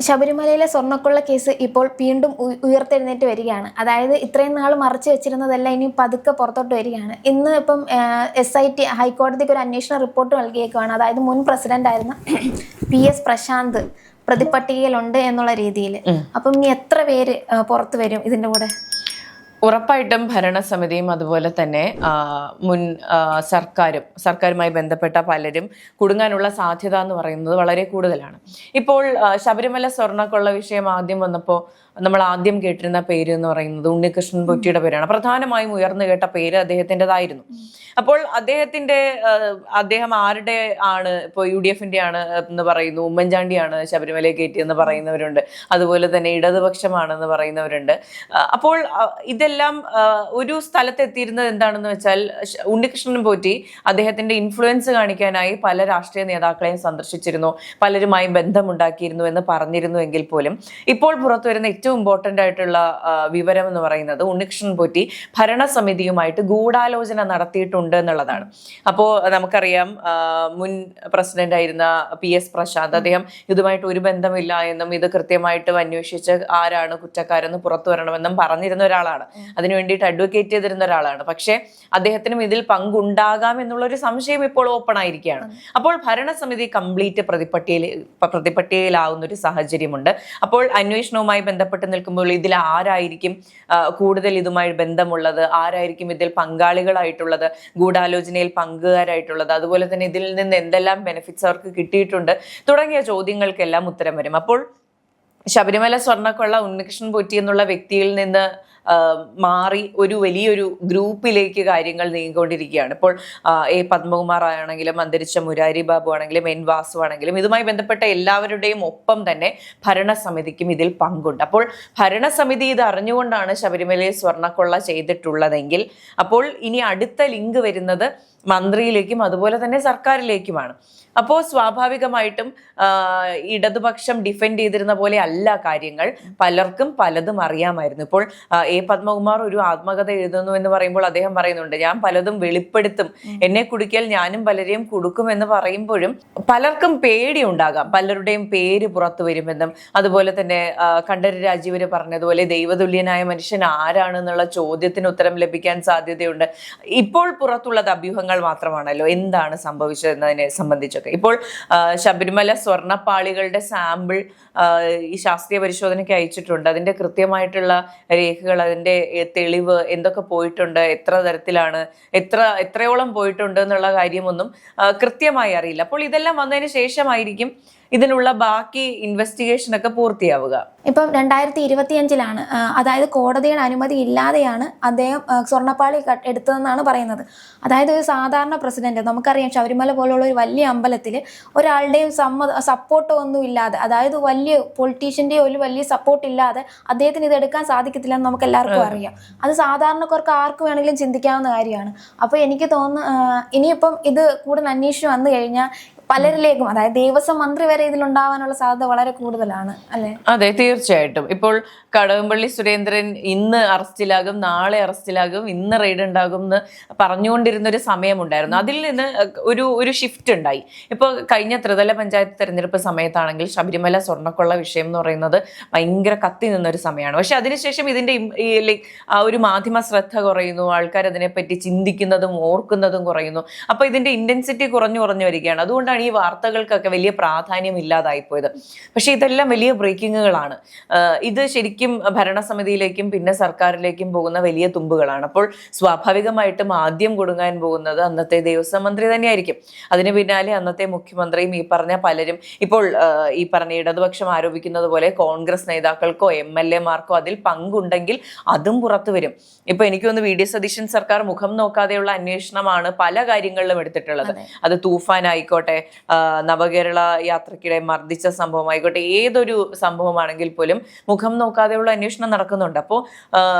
ശബരിമലയിലെ സ്വർണ്ണക്കൊള്ള കേസ് ഇപ്പോൾ വീണ്ടും ഉയർത്തെഴുന്നേറ്റ് വരികയാണ്. അതായത് ഇത്രയും നാൾ മറച്ചു വെച്ചിരുന്നതെല്ലാം ഇനി പതുക്കെ പുറത്തോട്ട് വരികയാണ്. ഇന്ന് ഇപ്പം SIT ഹൈക്കോടതിക്ക് ഒരു അന്വേഷണ റിപ്പോർട്ട് നൽകിയേക്കുവാണ്. അതായത് മുൻ പ്രസിഡന്റ് ആയിരുന്ന PS പ്രശാന്ത് പ്രതിപട്ടികയിലുണ്ട് എന്നുള്ള രീതിയിൽ. അപ്പം ഇനി എത്ര പേര് പുറത്തു വരും ഇതിൻ്റെ കൂടെ? ഉറപ്പായിട്ടും ഭരണസമിതിയും അതുപോലെ തന്നെ മുൻ സർക്കാരുമായി ബന്ധപ്പെട്ട പലരും കുടുങ്ങാനുള്ള സാധ്യത എന്ന് പറയുന്നത് വളരെ കൂടുതലാണ്. ഇപ്പോൾ ശബരിമല സ്വർണ്ണക്കൊള്ള വിഷയം ആദ്യം വന്നപ്പോൾ നമ്മൾ ആദ്യം കേട്ടിരുന്ന പേര് എന്ന് പറയുന്നത് ഉണ്ണികൃഷ്ണൻ പൊറ്റിയുടെ പേരാണ്. പ്രധാനമായും ഉയർന്നു കേട്ട പേര് അദ്ദേഹത്തിൻ്റെതായിരുന്നു. അപ്പോൾ അദ്ദേഹം ആരുടെ ആണ്? ഇപ്പോൾ UDFന്റെ ആണ് എന്ന് പറയുന്നു, ഉമ്മൻചാണ്ടിയാണ് ശബരിമലയെ കയറ്റിയെന്ന് പറയുന്നവരുണ്ട്, അതുപോലെ തന്നെ ഇടതുപക്ഷമാണെന്ന് പറയുന്നവരുണ്ട്. അപ്പോൾ ഇതെല്ലാം ഒരു സ്ഥലത്തെത്തിയിരുന്നത് എന്താണെന്ന് വെച്ചാൽ ഉണ്ണികൃഷ്ണൻ പോറ്റി അദ്ദേഹത്തിന്റെ ഇൻഫ്ലുവൻസ് കാണിക്കാനായി പല രാഷ്ട്രീയ നേതാക്കളെയും സന്ദർശിച്ചിരുന്നു, പലരുമായി ബന്ധമുണ്ടാക്കിയിരുന്നു എന്ന് പറഞ്ഞിരുന്നുവെങ്കിൽ പോലും ഇപ്പോൾ പുറത്തുവരുന്ന ഏറ്റവും ഇമ്പോർട്ടൻ്റ് ആയിട്ടുള്ള വിവരം എന്ന് പറയുന്നത് ഉണ്ണികൃഷ്ണൻ പോറ്റി ഭരണസമിതിയുമായിട്ട് ഗൂഢാലോചന നടത്തിയിട്ടുണ്ട് എന്നുള്ളതാണ്. അപ്പോൾ നമുക്കറിയാം മുൻ പ്രസിഡന്റ് ആയിരുന്ന PS പ്രശാന്ത് അദ്ദേഹം ഇതുമായിട്ട് ഒരു ബന്ധമില്ല എന്നും ഇത് കൃത്യമായിട്ട് അന്വേഷിച്ച് ആരാണ് കുറ്റക്കാരെന്ന് പുറത്തു വരണമെന്നും പറഞ്ഞിരുന്ന ഒരാളാണ്, അതിനു വേണ്ടിയിട്ട് അഡ്വക്കേറ്റ് ചെയ്തിരുന്ന ഒരാളാണ്. പക്ഷേ അദ്ദേഹത്തിനും ഇതിൽ പങ്കുണ്ടാകാം എന്നുള്ളൊരു സംശയം ഇപ്പോൾ ഓപ്പൺ ആയിരിക്കുകയാണ്. അപ്പോൾ ഭരണസമിതി കംപ്ലീറ്റ് പ്രതിപട്ടികയിലാവുന്ന ഒരു സാഹചര്യമുണ്ട്. അപ്പോൾ അന്വേഷണവുമായി ബന്ധപ്പെട്ട് നിൽക്കുമ്പോൾ ഇതിൽ ആരായിരിക്കും കൂടുതൽ ഇതുമായി ബന്ധമുള്ളത്, ആരായിരിക്കും ഇതിൽ പങ്കാളികളായിട്ടുള്ളത്, ഗൂഢാലോചനയിൽ പങ്കുകാരായിട്ടുള്ളത്, അതുപോലെ തന്നെ ഇതിൽ നിന്ന് എന്തെല്ലാം ബെനിഫിറ്റ്സ് അവർക്ക് കിട്ടിയിട്ടുണ്ട് തുടങ്ങിയ ചോദ്യങ്ങൾക്കെല്ലാം ഉത്തരം വരും. അപ്പോൾ ശബരിമല സ്വർണ്ണക്കൊള്ള ഉണ്ണികൃഷ്ണൻ പോറ്റി എന്നുള്ള വ്യക്തിയിൽ നിന്ന് മാറി ഒരു വലിയൊരു ഗ്രൂപ്പിലേക്ക് കാര്യങ്ങൾ നീങ്ങിക്കൊണ്ടിരിക്കുകയാണ്. ഇപ്പോൾ പത്മകുമാർ ആണെങ്കിലും അന്തരിച്ച മുരാരി ബാബു ആണെങ്കിലും N വാസു ആണെങ്കിലും ഇതുമായി ബന്ധപ്പെട്ട എല്ലാവരുടെയും ഒപ്പം തന്നെ ഭരണസമിതിക്കും ഇതിൽ പങ്കുണ്ട്. അപ്പോൾ ഭരണസമിതി ഇത് അറിഞ്ഞുകൊണ്ടാണ് ശബരിമലയിൽ സ്വർണ്ണക്കൊള്ള ചെയ്തിട്ടുള്ളതെങ്കിൽ അപ്പോൾ ഇനി അടുത്ത ലിങ്ക് വരുന്നത് മന്ത്രിയിലേക്കും അതുപോലെ തന്നെ സർക്കാരിലേക്കുമാണ്. അപ്പോൾ സ്വാഭാവികമായിട്ടും ഇടതുപക്ഷം ഡിഫെൻഡ് ചെയ്തിരുന്ന പോലെ അല്ല കാര്യങ്ങൾ, പലർക്കും പലതും അറിയാമായിരുന്നു. ഇപ്പോൾ പത്മകുമാർ ഒരു ആത്മകഥ എഴുതുന്നു എന്ന് പറയുമ്പോൾ അദ്ദേഹം പറയുന്നുണ്ട്, ഞാൻ പലതും വെളിപ്പെടുത്തും, എന്നെ കുടുക്കിയാൽ ഞാനും പലരെയും കൊടുക്കും എന്ന് പറയുമ്പോഴും പലർക്കും പേടി ഉണ്ടാകാം, പലരുടെയും പേര് പുറത്തു വരുമെന്നും. അതുപോലെ തന്നെ കണ്ഠരര് രാജീവര് പറഞ്ഞതുപോലെ ദൈവതുല്യനായ മനുഷ്യൻ ആരാണെന്നുള്ള ചോദ്യത്തിന് ഉത്തരം ലഭിക്കാൻ സാധ്യതയുണ്ട്. ഇപ്പോൾ പുറത്തുള്ളത് അഭ്യൂഹങ്ങൾ മാത്രമാണല്ലോ, എന്താണ് സംഭവിച്ചതെന്നതിനെ സംബന്ധിച്ചൊക്കെ. ഇപ്പോൾ ശബരിമല സ്വർണ്ണപ്പാളികളുടെ സാമ്പിൾ ഈ ശാസ്ത്രീയ പരിശോധനയ്ക്ക് അയച്ചിട്ടുണ്ട്. അതിന്റെ കൃത്യമായിട്ടുള്ള രേഖകൾ, അതിന്റെ തെളിവ് എന്തൊക്കെ പോയിട്ടുണ്ട്, എത്ര തരത്തിലാണ്, എത്രയോളം പോയിട്ടുണ്ട് എന്നുള്ള കാര്യമൊന്നും കൃത്യമായി അറിയില്ല. അപ്പോൾ ഇതെല്ലാം വന്നതിന് ശേഷമായിരിക്കും ഇതിനുള്ള ബാക്കി ഇൻവെസ്റ്റിഗേഷൻ ഒക്കെ പൂർത്തിയാവുക. ഇപ്പം 2025 അതായത് കോടതിയുടെ അനുമതി ഇല്ലാതെയാണ് അദ്ദേഹം സ്വർണ്ണപ്പാളി എടുത്തതെന്നാണ് പറയുന്നത്. അതായത് ഒരു സാധാരണ പ്രസിഡന്റ്, നമുക്കറിയാം ശബരിമല പോലുള്ള ഒരു വലിയ അമ്പലത്തിൽ ഒരാളുടെയും സപ്പോർട്ടോ ഒന്നും ഇല്ലാതെ, അതായത് വലിയ പൊളിറ്റീഷ്യൻ്റെയോ ഒരു വലിയ സപ്പോർട്ട് ഇല്ലാതെ അദ്ദേഹത്തിന് ഇത് എടുക്കാൻ സാധിക്കത്തില്ലെന്ന് നമുക്ക് എല്ലാവർക്കും അറിയാം. അത് സാധാരണക്കാർക്ക് ആർക്ക് വേണമെങ്കിലും ചിന്തിക്കാവുന്ന കാര്യമാണ്. അപ്പോൾ എനിക്ക് തോന്നുന്നു ഇനിയിപ്പം ഇത് കൂടുതൽ അന്വേഷിച്ച് വന്നു കഴിഞ്ഞാൽ പലരിലേക്കും, അതായത് ദേവസ്വം മന്ത്രി വരെ ഇതിലുണ്ടാവാനുള്ള സാധ്യത വളരെ കൂടുതലാണ്, അല്ലേ? അതെ, തീർച്ചയായിട്ടും. ഇപ്പോൾ കടകംപള്ളി സുരേന്ദ്രൻ ഇന്ന് അറസ്റ്റിലാകും, നാളെ അറസ്റ്റിലാകും, ഇന്ന് റെയ്ഡ് ഉണ്ടാകും എന്ന് പറഞ്ഞുകൊണ്ടിരുന്ന ഒരു സമയമുണ്ടായിരുന്നു. അതിൽ നിന്ന് ഒരു ഷിഫ്റ്റ് ഉണ്ടായി. ഇപ്പോൾ കഴിഞ്ഞ ത്രിതല പഞ്ചായത്ത് തെരഞ്ഞെടുപ്പ് സമയത്താണെങ്കിൽ ശബരിമല സ്വർണ്ണക്കൊള്ള വിഷയം എന്ന് പറയുന്നത് ഭയങ്കര കത്തി നിന്നൊരു സമയമാണ്. പക്ഷെ അതിനുശേഷം ഇതിന്റെ ഒരു മാധ്യമ ശ്രദ്ധ കുറയുന്നു, ആൾക്കാർ അതിനെപ്പറ്റി ചിന്തിക്കുന്നതും ഓർക്കുന്നതും കുറയുന്നു. അപ്പൊ ഇതിന്റെ ഇന്റൻസിറ്റി കുറഞ്ഞു വരികയാണ്. അതുകൊണ്ടാണ് ഈ വാർത്തകൾക്കൊക്കെ വലിയ പ്രാധാന്യം ഇല്ലാതായിപ്പോയത്. പക്ഷെ ഇതെല്ലാം വലിയ ബ്രേക്കിങ്ങുകളാണ്. ഇത് ശരിക്കും ഭരണസമിതിയിലേക്കും പിന്നെ സർക്കാരിലേക്കും പോകുന്ന വലിയ തുമ്പുകളാണ്. അപ്പോൾ സ്വാഭാവികമായിട്ടും ആദ്യം കൊടുങ്ങാൻ പോകുന്നത് അന്നത്തെ ദേവസ്വം മന്ത്രി തന്നെയായിരിക്കും. അതിന് പിന്നാലെ അന്നത്തെ മുഖ്യമന്ത്രിയും ഈ പറഞ്ഞ പലരും. ഇപ്പോൾ ഈ പറഞ്ഞ ഇടതുപക്ഷം ആരോപിക്കുന്നത് പോലെ കോൺഗ്രസ് നേതാക്കൾക്കോ MLA മാർക്കോ അതിൽ പങ്കുണ്ടെങ്കിൽ അതും പുറത്തു വരും. ഇപ്പൊ എനിക്കൊന്ന് VD സതീശൻ സർക്കാർ മുഖം നോക്കാതെയുള്ള അന്വേഷണമാണ് പല കാര്യങ്ങളിലും എടുത്തിട്ടുള്ളത്. അത് തൂഫാൻ ആയിക്കോട്ടെ, നവകേരള യാത്രക്കിടെ മർദ്ദിച്ച സംഭവമായിക്കോട്ടെ, ഏതൊരു സംഭവമാണെങ്കിൽ പോലും മുഖം നോക്കാതെയുള്ള അന്വേഷണം നടക്കുന്നുണ്ട്. അപ്പോൾ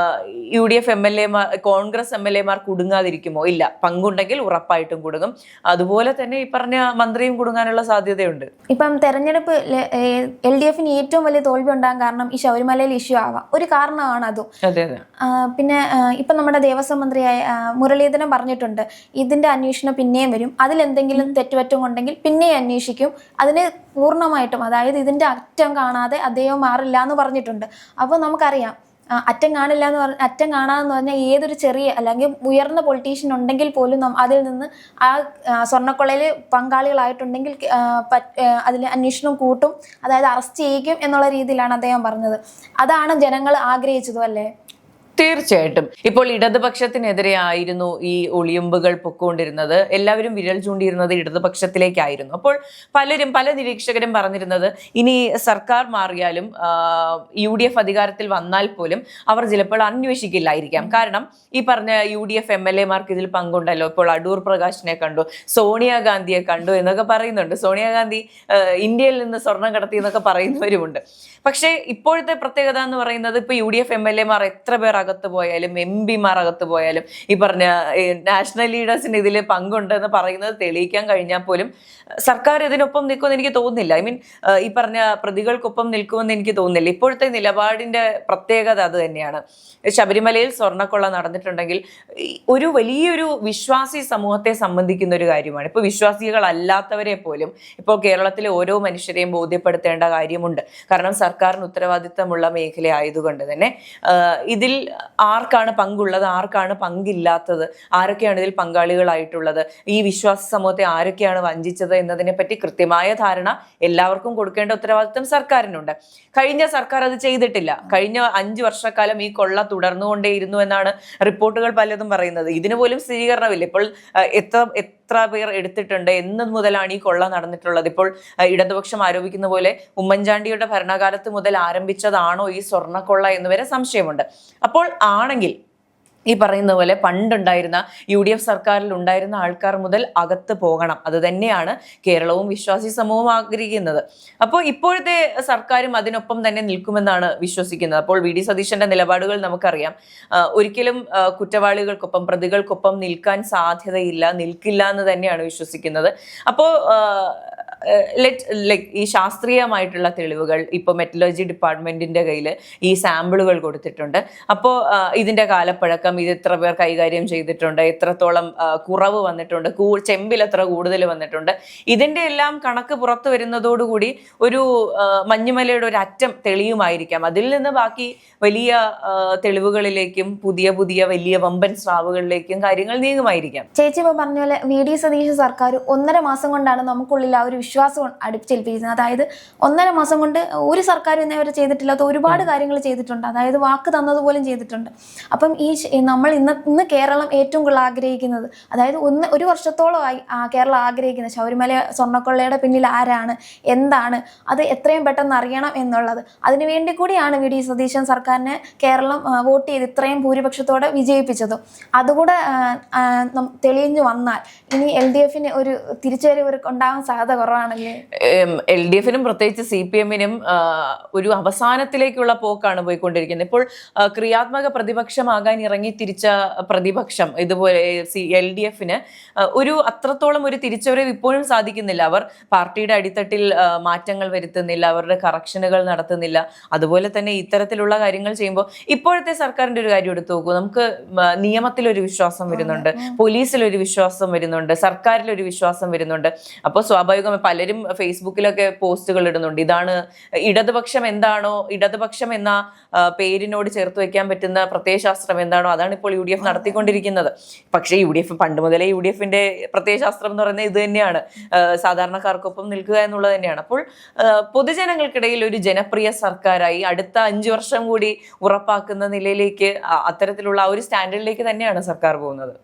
UDF MLA Mar, Congress MLA Mar കുടുങ്ങാതിരിക്കുമോ? ഇല്ല, പങ്കുണ്ടെങ്കിൽ ഉറപ്പായിട്ടും കുടുങ്ങും. അതുപോലെ തന്നെ ഈ പറഞ്ഞ മന്ത്രിയും കുടുങ്ങാനുള്ള സാധ്യതയുണ്ട്. ഇപ്പം തെരഞ്ഞെടുപ്പ് LDFന് ഏറ്റവും വലിയ തോൽവി ഉണ്ടാകാൻ കാരണം ഈ ശബരിമലയിൽ ഇഷ്യൂ ആവാം, ഒരു കാരണമാണ് അതും. പിന്നെ ഇപ്പം നമ്മുടെ ദേവസ്വം മന്ത്രിയായ മുരളീധരൻ പറഞ്ഞിട്ടുണ്ട്, ഇതിന്റെ അന്വേഷണം പിന്നെയും വരും, അതിലെന്തെങ്കിലും തെറ്റുപറ്റും ഉണ്ടെങ്കിൽ പിന്നെ അന്വേഷിക്കും. അതിന് പൂർണ്ണമായിട്ടും, അതായത് ഇതിൻ്റെ അറ്റം കാണാതെ അദ്ദേഹം മാറില്ല എന്ന് പറഞ്ഞിട്ടുണ്ട്. അപ്പോൾ നമുക്കറിയാം അറ്റം കാണില്ല എന്ന് അറ്റം കാണാതെന്ന് പറഞ്ഞാൽ ഏതൊരു ചെറിയ അല്ലെങ്കിൽ ഉയർന്ന പൊളിറ്റീഷ്യൻ ഉണ്ടെങ്കിൽ പോലും അതിൽ നിന്ന് ആ സ്വർണ്ണക്കൊള്ളയിൽ പങ്കാളികളായിട്ടുണ്ടെങ്കിൽ അതിൽ അന്വേഷണം കൂട്ടും, അതായത് അറസ്റ്റ് ചെയ്യിക്കും എന്നുള്ള രീതിയിലാണ് അദ്ദേഹം പറഞ്ഞത്. അതാണ് ജനങ്ങൾ ആഗ്രഹിച്ചതും അല്ലേ? തീർച്ചയായിട്ടും. ഇപ്പോൾ ഇടതുപക്ഷത്തിനെതിരെ ആയിരുന്നു ഈ ഒളിയമ്പുകൾ പൊക്കൊണ്ടിരുന്നത്. എല്ലാവരും വിരൽ ചൂണ്ടിയിരുന്നത് ഇടതുപക്ഷത്തിലേക്കായിരുന്നു. അപ്പോൾ പല നിരീക്ഷകരും പറഞ്ഞിരുന്നത് ഇനി സർക്കാർ മാറിയാലും UDF അധികാരത്തിൽ വന്നാൽ പോലും അവർ ചിലപ്പോൾ അന്വേഷിക്കില്ലായിരിക്കാം. കാരണം ഈ പറഞ്ഞ UDF MLA-മാർക്ക് ഇതിൽ പങ്കുണ്ടല്ലോ. ഇപ്പോൾ അടൂർ പ്രകാശിനെ കണ്ടു, സോണിയാഗാന്ധിയെ കണ്ടു എന്നൊക്കെ പറയുന്നുണ്ട്. സോണിയാഗാന്ധി ഇന്ത്യയിൽ നിന്ന് സ്വർണം കടത്തി എന്നൊക്കെ പറയുന്നവരുമുണ്ട്. പക്ഷേ ഇപ്പോഴത്തെ പ്രത്യേകത എന്ന് പറയുന്നത് ഇപ്പോൾ UDF MLA-മാർ എത്ര പേർ അകത്ത് പോയാലും MP-മാർ അകത്ത് പോയാലും ഈ പറഞ്ഞ നാഷണൽ ലീഡേഴ്സിന് ഇതിൽ പങ്കുണ്ടെന്ന് പറയുന്നത് തെളിയിക്കാൻ കഴിഞ്ഞാൽ പോലും സർക്കാർ ഇതിനൊപ്പം നിൽക്കുമെന്ന് എനിക്ക് തോന്നുന്നില്ല. ഈ പറഞ്ഞ പ്രതികൾക്കൊപ്പം നിൽക്കുമെന്ന് എനിക്ക് തോന്നുന്നില്ല. ഇപ്പോഴത്തെ നിലപാടിന്റെ പ്രത്യേകത അത് തന്നെയാണ്. ശബരിമലയിൽ സ്വർണ്ണക്കൊള്ള നടന്നിട്ടുണ്ടെങ്കിൽ ഒരു വലിയൊരു വിശ്വാസി സമൂഹത്തെ സംബന്ധിക്കുന്ന ഒരു കാര്യമാണ്. ഇപ്പോൾ വിശ്വാസികളല്ലാത്തവരെ പോലും ഇപ്പോൾ കേരളത്തിലെ ഓരോ മനുഷ്യരെയും ബോധ്യപ്പെടുത്തേണ്ട കാര്യമുണ്ട്. കാരണം സർക്കാരിന് ഉത്തരവാദിത്തമുള്ള മേഖല ആയതുകൊണ്ട് തന്നെ ഇതിൽ ആർക്കാണ് പങ്കുള്ളത്, ആർക്കാണ് പങ്കില്ലാത്തത്, ആരൊക്കെയാണ് ഇതിൽ പങ്കാളികളായിട്ടുള്ളത്, ഈ വിശ്വാസ സമൂഹത്തെ ആരൊക്കെയാണ് വഞ്ചിച്ചത് എന്നതിനെ പറ്റി കൃത്യമായ ധാരണ എല്ലാവർക്കും കൊടുക്കേണ്ട ഉത്തരവാദിത്തം സർക്കാരിനുണ്ട്. കഴിഞ്ഞ സർക്കാർ അത് ചെയ്തിട്ടില്ല. കഴിഞ്ഞ 5 വർഷക്കാലം ഈ കൊള്ള തുടർന്നുകൊണ്ടേയിരുന്നു എന്നാണ് റിപ്പോർട്ടുകൾ പലതും പറയുന്നത്. ഇതിനു പോലും സ്ഥിരീകരണമില്ല. ഇപ്പോൾ എത്ര പേർ എടുത്തിട്ടുണ്ട്, എന്ന് മുതലാണ് ഈ കൊള്ള നടന്നിട്ടുള്ളത്? ഇപ്പോൾ ഇടതുപക്ഷം ആരോപിക്കുന്ന പോലെ ഉമ്മൻചാണ്ടിയുടെ ഭരണകാലത്ത് മുതൽ ആരംഭിച്ചതാണോ ഈ സ്വർണ്ണക്കൊള്ള എന്ന് വരെ സംശയമുണ്ട്. അപ്പോൾ ആണെങ്കിൽ ഈ പറയുന്ന പോലെ പണ്ടുണ്ടായിരുന്ന UDF സർക്കാരിൽ ഉണ്ടായിരുന്ന ആൾക്കാർ മുതൽ അകത്ത് പോകണം. അത് തന്നെയാണ് കേരളവും വിശ്വാസി സമൂഹവും ആഗ്രഹിക്കുന്നത്. അപ്പോൾ ഇപ്പോഴത്തെ സർക്കാരും അതിനൊപ്പം തന്നെ നിൽക്കുമെന്നാണ് വിശ്വസിക്കുന്നത്. അപ്പോൾ VD സതീശന്റെ നിലപാടുകൾ നമുക്കറിയാം. ഒരിക്കലും കുറ്റവാളികൾക്കൊപ്പം, പ്രതികൾക്കൊപ്പം നിൽക്കാൻ സാധ്യതയില്ല, നിൽക്കില്ല എന്ന് തന്നെയാണ് വിശ്വസിക്കുന്നത്. അപ്പോൾ ഈ ശാസ്ത്രീയമായിട്ടുള്ള തെളിവുകൾ ഇപ്പോൾ മെറ്റലർജി ഡിപ്പാർട്ട്മെന്റിന്റെ കയ്യിൽ ഈ സാമ്പിളുകൾ കൊടുത്തിട്ടുണ്ട്. അപ്പോൾ ഇതിന്റെ കാലപ്പഴക്കം, ഇത് എത്ര പേർ കൈകാര്യം ചെയ്തിട്ടുണ്ട്, എത്രത്തോളം കുറവ് വന്നിട്ടുണ്ട്, ചെമ്പിൽ എത്ര കൂടുതൽ വന്നിട്ടുണ്ട്, ഇതിന്റെ എല്ലാം കണക്ക് പുറത്തു വരുന്നതോടുകൂടി ഒരു മഞ്ഞുമലയുടെ ഒരു അറ്റം തെളിയുമായിരിക്കാം. അതിൽ നിന്ന് ബാക്കി വലിയ തെളിവുകളിലേക്കും പുതിയ വലിയ വമ്പൻ സ്രാവുകളിലേക്കും കാര്യങ്ങൾ നീങ്ങുമായിരിക്കാം. ചേച്ചി ഇപ്പോൾ പറഞ്ഞ പോലെ VD സതീശൻ സർക്കാർ 1.5 മാസം കൊണ്ടാണ് നമുക്കുള്ളിൽ ആ ഒരു വിശ്വാസം അടിച്ചേൽപ്പിക്കുന്നത്. അതായത് 1.5 മാസം കൊണ്ട് ഒരു സർക്കാരും ഇന്നേ വരെ ചെയ്തിട്ടില്ലാത്ത ഒരുപാട് കാര്യങ്ങൾ ചെയ്തിട്ടുണ്ട്. അതായത് വാക്ക് തന്നതുപോലും ചെയ്തിട്ടുണ്ട്. അപ്പം നമ്മൾ ഇന്ന് കേരളം ഏറ്റവും കൂടുതൽ ആഗ്രഹിക്കുന്നത്, അതായത് ഒരു വർഷത്തോളമായി കേരളം ആഗ്രഹിക്കുന്നത് ശബരിമല സ്വർണ്ണക്കൊള്ളയുടെ പിന്നിൽ ആരാണ്, എന്താണ്, അത് എത്രയും പെട്ടെന്ന് അറിയണം എന്നുള്ളത്. അതിനുവേണ്ടി കൂടിയാണ് VD സതീശൻ സർക്കാരിനെ കേരളം വോട്ട് ചെയ്ത് ഇത്രയും ഭൂരിപക്ഷത്തോടെ വിജയിപ്പിച്ചത്. അതുകൂടെ തെളിഞ്ഞു വന്നാൽ ഇനി LDF-ന് ഒരു തിരിച്ചുവരവ് ഉണ്ടാകാൻ സാധ്യത കുറവാണല്ലേ? LDF-നും പ്രത്യേകിച്ച് CPM-നും ഒരു അവസാനത്തിലേക്കുള്ള പോക്കാണ് പോയിക്കൊണ്ടിരിക്കുന്നത്. ഇപ്പോൾ ക്രിയാത്മക പ്രതിപക്ഷമാകാൻ ഇറങ്ങി തിരിച്ച പ്രതിപക്ഷം ഇതുപോലെ LDF-ന് ഒരു അത്രത്തോളം ഒരു തിരിച്ചുവരവ് ഇപ്പോഴും സാധിക്കുന്നില്ല. അവർ പാർട്ടിയുടെ അടിത്തട്ടിൽ മാറ്റങ്ങൾ വരുത്തുന്നില്ല, അവരുടെ കറക്ഷനുകൾ നടത്തുന്നില്ല. അതുപോലെ തന്നെ ഇത്തരത്തിലുള്ള കാര്യങ്ങൾ ചെയ്യുമ്പോൾ ഇപ്പോഴത്തെ സർക്കാരിന്റെ ഒരു കാര്യം എടുത്തു നോക്കൂ. നമുക്ക് നിയമത്തിലൊരു വിശ്വാസം വരുന്നുണ്ട്, പോലീസിലൊരു വിശ്വാസം വരുന്നുണ്ട്, സർക്കാരിലൊരു വിശ്വാസം വരുന്നുണ്ട്. അപ്പോൾ സ്വാഭാവികമായി പലരും ഫേസ്ബുക്കിലൊക്കെ പോസ്റ്റുകൾ ഇടുന്നുണ്ട്. ഇതാണ് ഇടതുപക്ഷം എന്താണോ, ഇടതുപക്ഷം എന്ന പേരിനോട് ചേർത്ത് വെക്കാൻ പറ്റുന്ന പ്രത്യയശാസ്ത്രം എന്താണോ അതാണ് ഇപ്പോൾ UDF നടത്തിക്കൊണ്ടിരിക്കുന്നത്. പക്ഷേ പണ്ട് മുതലേ UDF-ന്റെ പ്രത്യയശാസ്ത്രം എന്ന് പറയുന്നത് ഇത് തന്നെയാണ്, സാധാരണക്കാർക്കൊപ്പം നിൽക്കുക എന്നുള്ളത് തന്നെയാണ്. അപ്പോൾ പൊതുജനങ്ങൾക്കിടയിൽ ഒരു ജനപ്രിയ സർക്കാരായി അടുത്ത 5 വർഷം കൂടി ഉറപ്പാക്കുന്ന നിലയിലേക്ക്, അത്തരത്തിലുള്ള ഒരു സ്റ്റാൻഡേർഡിലേക്ക് തന്നെയാണ് സർക്കാർ പോകുന്നത്.